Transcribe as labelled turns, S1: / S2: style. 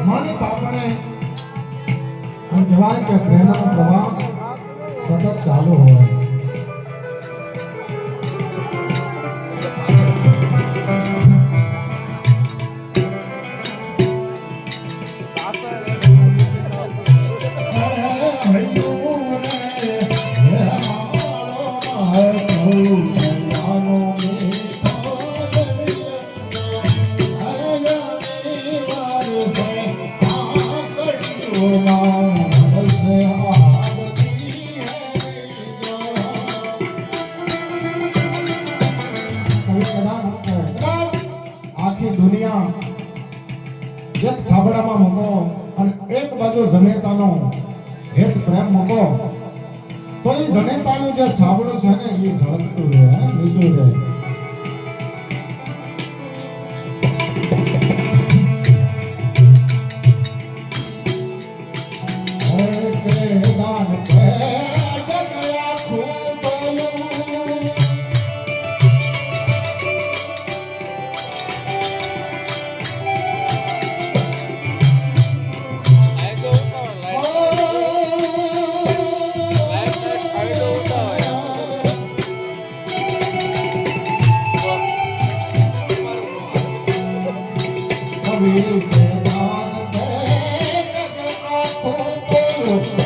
S1: માની પાપણે આમ કહેવાય કે પ્રેમનો પ્રવાહ સતત ચાલુ હોય. આખી દુનિયા એક છાબડામાં મૂકો અને એક બાજુ જનેતાનો હેત પ્રેમ મૂકો તો એ જનેતાનું જે છાબડું છે ને એ ઢળકતું રહે, નીચું રહે. We